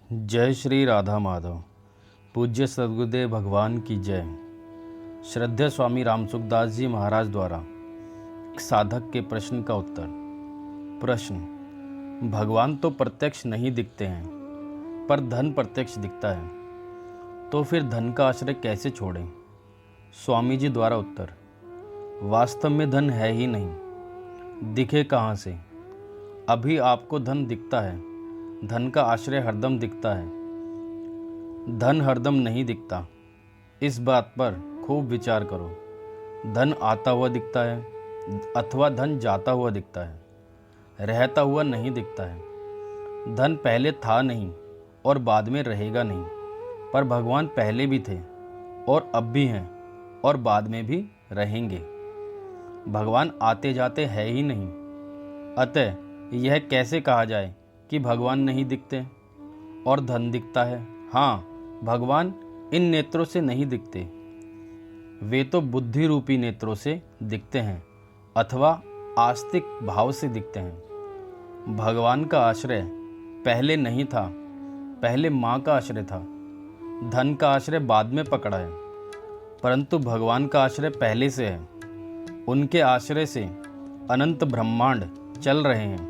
जय श्री राधा माधव। पूज्य सद्गुरुदेव भगवान की जय। श्रद्धेय स्वामी रामसुखदास जी महाराज द्वारा एक साधक के प्रश्न का उत्तर। प्रश्न: भगवान तो प्रत्यक्ष नहीं दिखते हैं, पर धन प्रत्यक्ष दिखता है, तो फिर धन का आश्रय कैसे छोड़ें? स्वामी जी द्वारा उत्तर: वास्तव में धन है ही नहीं, दिखे कहाँ से? अभी आपको धन दिखता है, धन का आश्रय हरदम दिखता है, धन हरदम नहीं दिखता। इस बात पर खूब विचार करो। धन आता हुआ दिखता है अथवा धन जाता हुआ दिखता है, रहता हुआ नहीं दिखता है। धन पहले था नहीं और बाद में रहेगा नहीं, पर भगवान पहले भी थे और अब भी हैं और बाद में भी रहेंगे। भगवान आते जाते है ही नहीं, अतः यह कैसे कहा जाए कि भगवान नहीं दिखते और धन दिखता है? हाँ, भगवान इन नेत्रों से नहीं दिखते, वे तो बुद्धि रूपी नेत्रों से दिखते हैं अथवा आस्तिक भाव से दिखते हैं। भगवान का आश्रय पहले नहीं था, पहले माँ का आश्रय था। धन का आश्रय बाद में पकड़ा है, परंतु भगवान का आश्रय पहले से है। उनके आश्रय से अनंत ब्रह्मांड चल रहे हैं।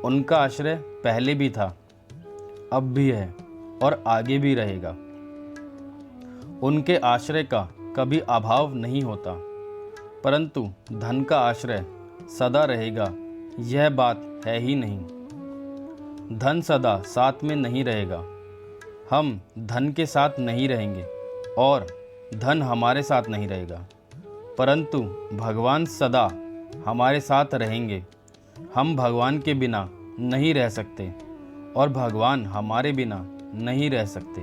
उनका आश्रय पहले भी था, अब भी है और आगे भी रहेगा। उनके आश्रय का कभी अभाव नहीं होता, परंतु धन का आश्रय सदा रहेगा, यह बात है ही नहीं। धन सदा साथ में नहीं रहेगा, हम धन के साथ नहीं रहेंगे और धन हमारे साथ नहीं रहेगा, परंतु भगवान सदा हमारे साथ रहेंगे। हम भगवान के बिना नहीं रह सकते और भगवान हमारे बिना नहीं रह सकते।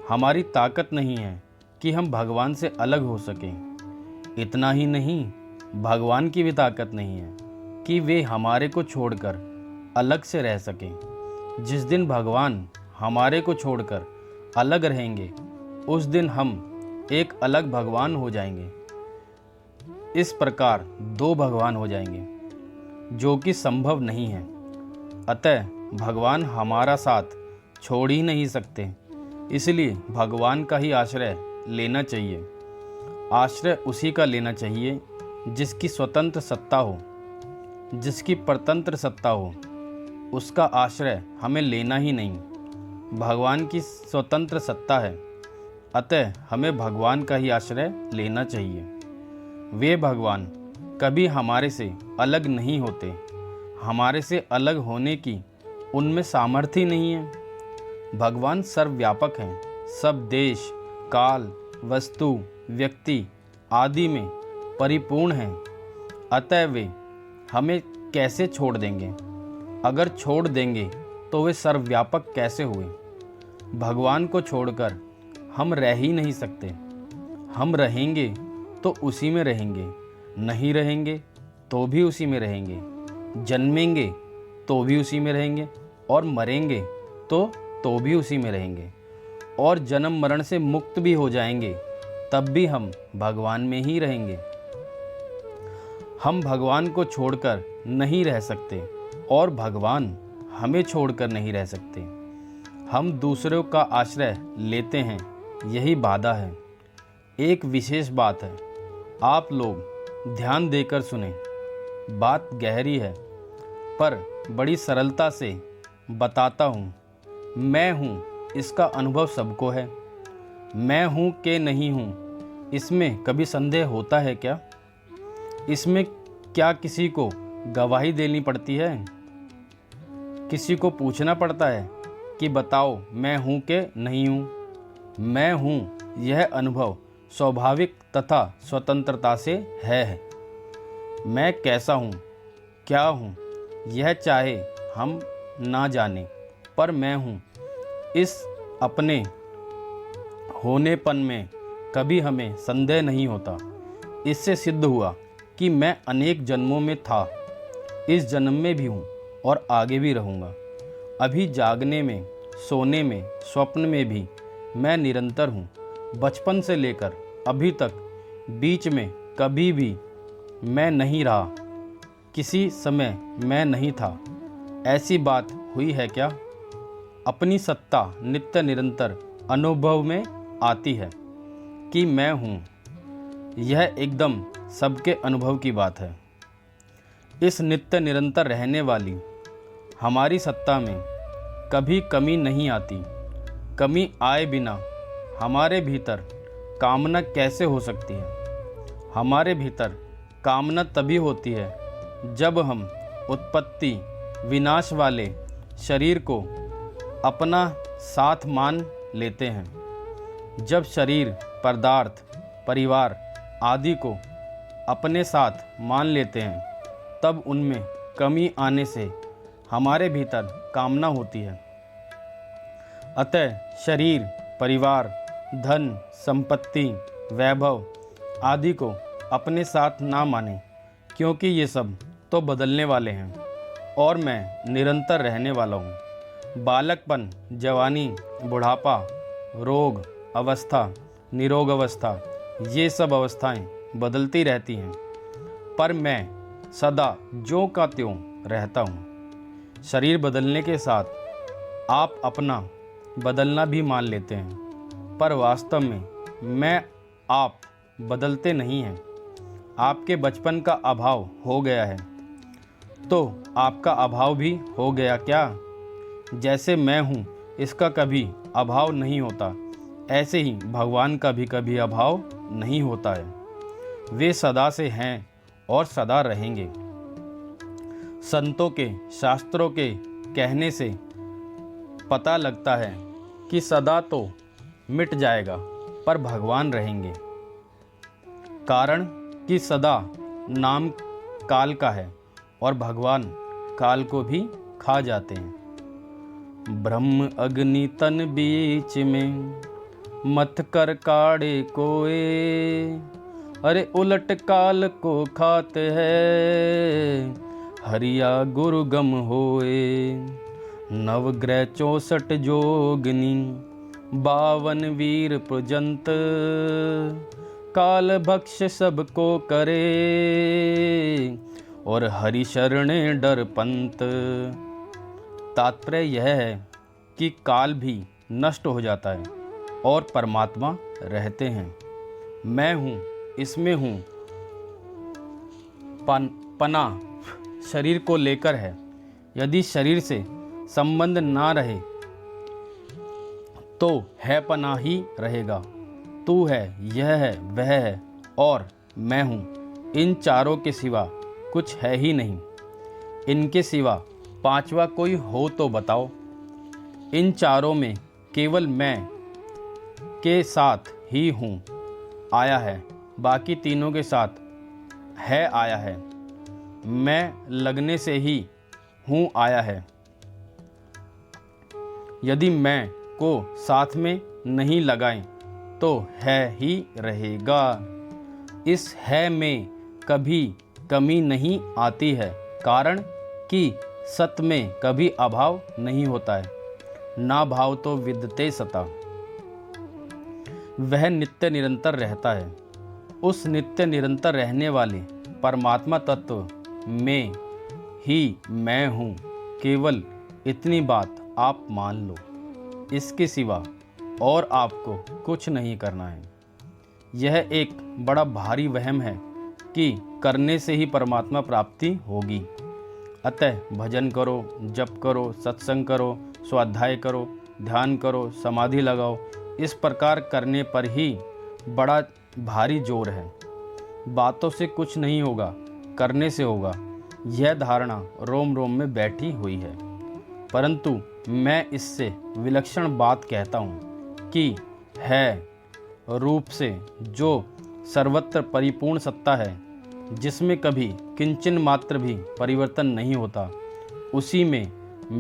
हमारी ताकत नहीं है कि हम भगवान से अलग हो सकें। इतना ही नहीं, भगवान की भी ताकत नहीं है कि वे हमारे को छोड़कर अलग से रह सकें। जिस दिन भगवान हमारे को छोड़कर अलग रहेंगे, उस दिन हम एक अलग भगवान हो जाएंगे। इस प्रकार दो भगवान हो जाएंगे, जो कि संभव नहीं है। अतः भगवान हमारा साथ छोड़ ही नहीं सकते, इसलिए भगवान का ही आश्रय लेना चाहिए। आश्रय उसी का लेना चाहिए जिसकी स्वतंत्र सत्ता हो, जिसकी परतंत्र सत्ता हो। उसका आश्रय हमें लेना ही नहीं। भगवान की स्वतंत्र सत्ता है, अतः हमें भगवान का ही आश्रय लेना चाहिए। वे भगवान कभी हमारे से अलग नहीं होते। हमारे से अलग होने की उनमें सामर्थ्य ही नहीं है। भगवान सर्वव्यापक हैं, सब देश, काल, वस्तु, व्यक्ति आदि में परिपूर्ण हैं। अतः वे हमें कैसे छोड़ देंगे? अगर छोड़ देंगे तो वे सर्वव्यापक कैसे हुए? भगवान को छोड़कर हम रह ही नहीं सकते। हम रहेंगे तो उसी में रहेंगे, नहीं रहेंगे तो भी उसी में रहेंगे, जन्मेंगे तो भी उसी में रहेंगे और मरेंगे तो भी उसी में रहेंगे, और जन्म मरण से मुक्त भी हो जाएंगे, तब भी हम भगवान में ही रहेंगे। हम भगवान को छोड़कर नहीं रह सकते और भगवान हमें छोड़कर नहीं रह सकते। हम दूसरों का आश्रय लेते हैं, यही बाधा है। एक विशेष बात है, आप लोग ध्यान देकर सुने। बात गहरी है, पर बड़ी सरलता से बताता हूँ। मैं हूँ, इसका अनुभव सबको है। मैं हूँ कि नहीं हूँ, इसमें कभी संदेह होता है क्या? इसमें क्या किसी को गवाही देनी पड़ती है? किसी को पूछना पड़ता है कि बताओ मैं हूँ कि नहीं हूँ? मैं हूँ, यह अनुभव स्वाभाविक तथा स्वतंत्रता से है। मैं कैसा हूँ, क्या हूँ, यह चाहे हम ना जाने, पर मैं हूँ, इस अपने होनेपन में कभी हमें संदेह नहीं होता। इससे सिद्ध हुआ कि मैं अनेक जन्मों में था, इस जन्म में भी हूँ और आगे भी रहूँगा। अभी जागने में, सोने में, स्वप्न में भी मैं निरंतर हूँ। बचपन से लेकर अभी तक बीच में कभी भी मैं नहीं रहा, किसी समय मैं नहीं था। ऐसी बात हुई है क्या? अपनी सत्ता नित्य निरंतर अनुभव में आती है कि मैं हूँ। यह एकदम सबके अनुभव की बात है। इस नित्य निरंतर रहने वाली हमारी सत्ता में कभी कमी नहीं आती। कमी आए बिना हमारे भीतर कामना कैसे हो सकती है? हमारे भीतर कामना तभी होती है जब हम उत्पत्ति विनाश वाले शरीर को अपना साथ मान लेते हैं। जब शरीर, पदार्थ, परिवार आदि को अपने साथ मान लेते हैं, तब उनमें कमी आने से हमारे भीतर कामना होती है। अतः शरीर, परिवार, धन, संपत्ति, वैभव आदि को अपने साथ ना माने, क्योंकि ये सब तो बदलने वाले हैं और मैं निरंतर रहने वाला हूँ। बालकपन, जवानी, बुढ़ापा, रोग अवस्था, निरोग अवस्था, ये सब अवस्थाएं बदलती रहती हैं, पर मैं सदा ज्यों का त्यों रहता हूँ। शरीर बदलने के साथ आप अपना बदलना भी मान लेते हैं, पर वास्तव में मैं आप बदलते नहीं हैं। आपके बचपन का अभाव हो गया है तो आपका अभाव भी हो गया क्या? जैसे मैं हूँ इसका कभी अभाव नहीं होता, ऐसे ही भगवान का भी कभी अभाव नहीं होता है। वे सदा से हैं और सदा रहेंगे। संतों के, शास्त्रों के कहने से पता लगता है कि सदा तो मिट जाएगा पर भगवान रहेंगे। कारण कि सदा नाम काल का है और भगवान काल को भी खा जाते हैं। ब्रह्म अग्नि तन बीच में मत कर काढ़े कोए, अरे उलट काल को खाते है हरिया गुरु गम होए। नवग्रह 64 जोगनी 52 वीर प्रजंत, काल भक्ष सबको करे और हरि शरणे डर पंत। तात्पर्य यह है कि काल भी नष्ट हो जाता है और परमात्मा रहते हैं। मैं हूँ, इसमें हूँ। पना शरीर को लेकर है। यदि शरीर से संबंध ना रहे तो है पना ही रहेगा। तू है, यह है, वह है और मैं हूँ। इन चारों के सिवा कुछ है ही नहीं। इनके सिवा पांचवा कोई हो तो बताओ। इन चारों में केवल मैं के साथ ही हूँ आया है, बाकी तीनों के साथ है आया है। मैं लगने से ही हूँ आया है। यदि मैं को साथ में नहीं लगाएं तो है ही रहेगा। इस है में कभी कमी नहीं आती है, कारण कि सत में कभी अभाव नहीं होता है। ना भाव तो विद्यते सता। वह नित्य निरंतर रहता है। उस नित्य निरंतर रहने वाले परमात्मा तत्व में ही मैं हूँ। केवल इतनी बात आप मान लो। इसके सिवा और आपको कुछ नहीं करना है। यह एक बड़ा भारी वहम है कि करने से ही परमात्मा प्राप्ति होगी। अतः भजन करो, जप करो, सत्संग करो, स्वाध्याय करो, ध्यान करो, समाधि लगाओ। इस प्रकार करने पर ही बड़ा भारी जोर है। बातों से कुछ नहीं होगा, करने से होगा। यह धारणा रोम रोम में बैठी हुई है। परंतु मैं इससे विलक्षण बात कहता हूँ कि है रूप से जो सर्वत्र परिपूर्ण सत्ता है, जिसमें कभी किंचन मात्र भी परिवर्तन नहीं होता, उसी में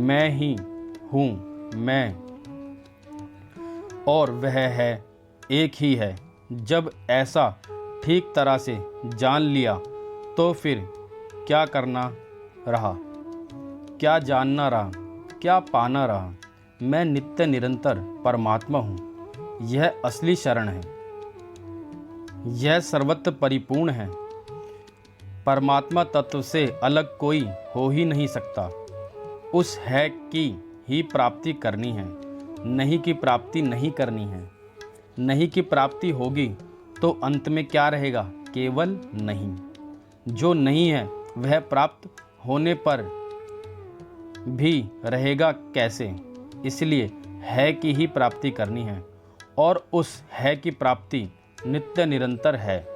मैं ही हूँ। मैं और वह है, एक ही है। जब ऐसा ठीक तरह से जान लिया तो फिर क्या करना रहा, क्या जानना रहा, क्या पाना रहा। मैं नित्य निरंतर परमात्मा हूँ। यह असली शरण है। यह सर्वत्र परिपूर्ण है। परमात्मा तत्व से अलग कोई हो ही नहीं सकता। उस है की ही प्राप्ति करनी है, नहीं की प्राप्ति नहीं करनी है। नहीं की प्राप्ति होगी तो अंत में क्या रहेगा? केवल नहीं। जो नहीं है वह प्राप्त होने पर भी रहेगा कैसे? इसलिए है की ही प्राप्ति करनी है, और उस है की प्राप्ति नित्य निरंतर है।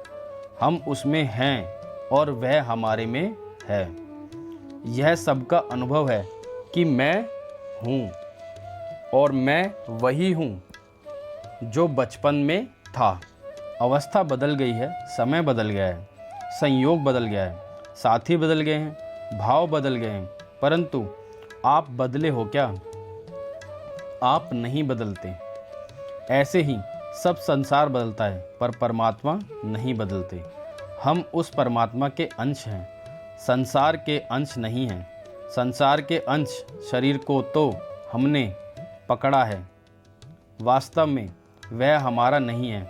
हम उसमें हैं और वह हमारे में है। यह सबका अनुभव है कि मैं हूँ और मैं वही हूँ जो बचपन में था। अवस्था बदल गई है, समय बदल गया है, संयोग बदल गया है, साथी बदल गए हैं, भाव बदल गए हैं, परंतु आप बदले हो क्या? आप नहीं बदलते। ऐसे ही सब संसार बदलता है पर परमात्मा नहीं बदलते। हम उस परमात्मा के अंश हैं, संसार के अंश नहीं हैं। संसार के अंश शरीर को तो हमने पकड़ा है, वास्तव में वह हमारा नहीं है,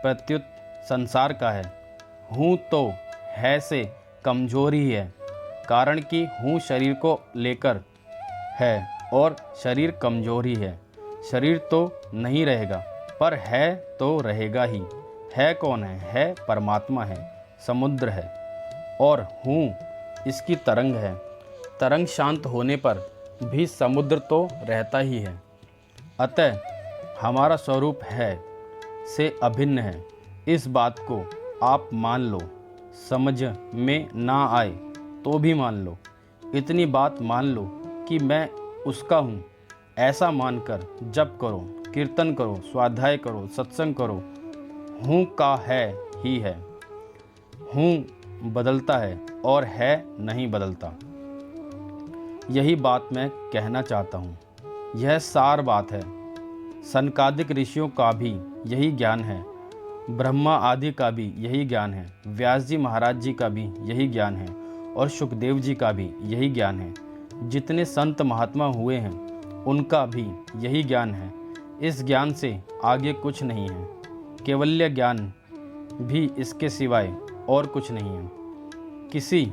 प्रत्युत संसार का है। हूँ तो है से कमजोर ही है, कारण कि हूँ शरीर को लेकर है और शरीर कमजोर ही है। शरीर तो नहीं रहेगा पर है तो रहेगा ही। है कौन है? है परमात्मा है, समुद्र है, और हूँ इसकी तरंग है। तरंग शांत होने पर भी समुद्र तो रहता ही है। अतः हमारा स्वरूप है से अभिन्न है। इस बात को आप मान लो, समझ में ना आए तो भी मान लो। इतनी बात मान लो कि मैं उसका हूँ। ऐसा मानकर जप करो, कीर्तन करो, स्वाध्याय करो, सत्संग करो। हूँ का है ही है। हूँ बदलता है और है नहीं बदलता। यही बात मैं कहना चाहता हूँ। यह सार बात है। सनकादिक ऋषियों का भी यही ज्ञान है, ब्रह्मा आदि का भी यही ज्ञान है, व्यास जी महाराज जी का भी यही ज्ञान है, और सुखदेव जी का भी यही ज्ञान है। जितने संत महात्मा हुए हैं उनका भी यही ज्ञान है। इस ज्ञान से आगे कुछ नहीं है। केवल्य ज्ञान भी इसके सिवाय और कुछ नहीं है। किसी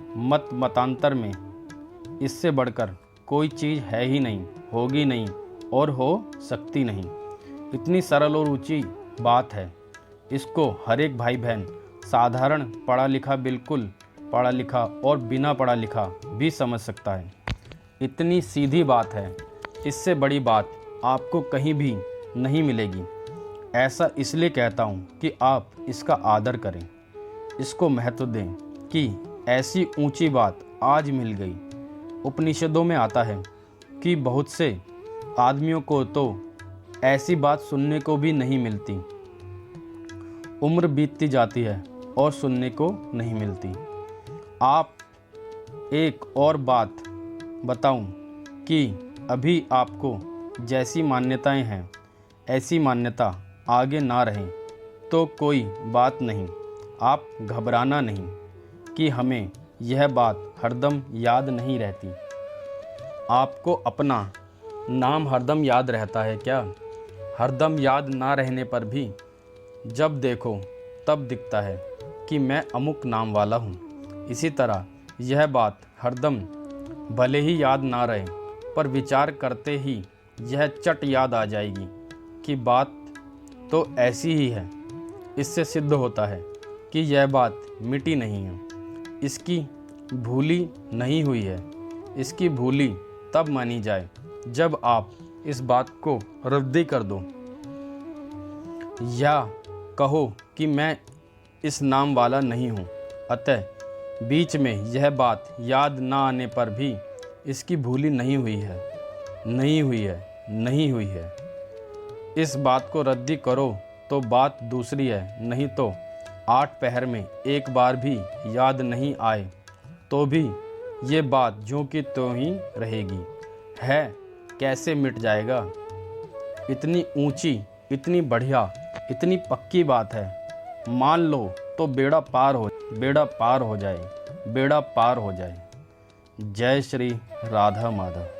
मतांतर में इससे बढ़कर कोई चीज़ है ही नहीं, होगी नहीं और हो सकती नहीं। इतनी सरल और ऊंची बात है। इसको हर एक भाई बहन, साधारण पढ़ा लिखा, बिल्कुल पढ़ा लिखा और बिना पढ़ा लिखा भी समझ सकता है। इतनी सीधी बात है। इससे बड़ी बात आपको कहीं भी नहीं मिलेगी। ऐसा इसलिए कहता हूँ कि आप इसका आदर करें, इसको महत्व दें कि ऐसी ऊंची बात आज मिल गई। उपनिषदों में आता है कि बहुत से आदमियों को तो ऐसी बात सुनने को भी नहीं मिलती। उम्र बीतती जाती है और सुनने को नहीं मिलती। आप एक और बात बताऊं कि अभी आपको जैसी मान्यताएं हैं ऐसी मान्यता आगे ना रहें तो कोई बात नहीं। आप घबराना नहीं कि हमें यह बात हरदम याद नहीं रहती। आपको अपना नाम हरदम याद रहता है क्या? हरदम याद ना रहने पर भी जब देखो तब दिखता है कि मैं अमुक नाम वाला हूँ। इसी तरह यह बात हरदम भले ही याद ना रहे पर विचार करते ही यह चट याद आ जाएगी कि बात तो ऐसी ही है। इससे सिद्ध होता है कि यह बात मिटी नहीं है, इसकी भूली नहीं हुई है। इसकी भूली तब मानी जाए जब आप इस बात को रद्दी कर दो या कहो कि मैं इस नाम वाला नहीं हूँ। अतः बीच में यह बात याद ना आने पर भी इसकी भूली नहीं हुई है, नहीं हुई है, नहीं हुई है। इस बात को रद्दी करो तो बात दूसरी है। नहीं तो 8 पहर में एक बार भी याद नहीं आए तो भी ये बात जो कि त्यों ही रहेगी। है कैसे मिट जाएगा? इतनी ऊंची, इतनी बढ़िया, इतनी पक्की बात है। मान लो तो बेड़ा पार हो जाए, बेड़ा पार हो जाए। जय श्री राधा माधव।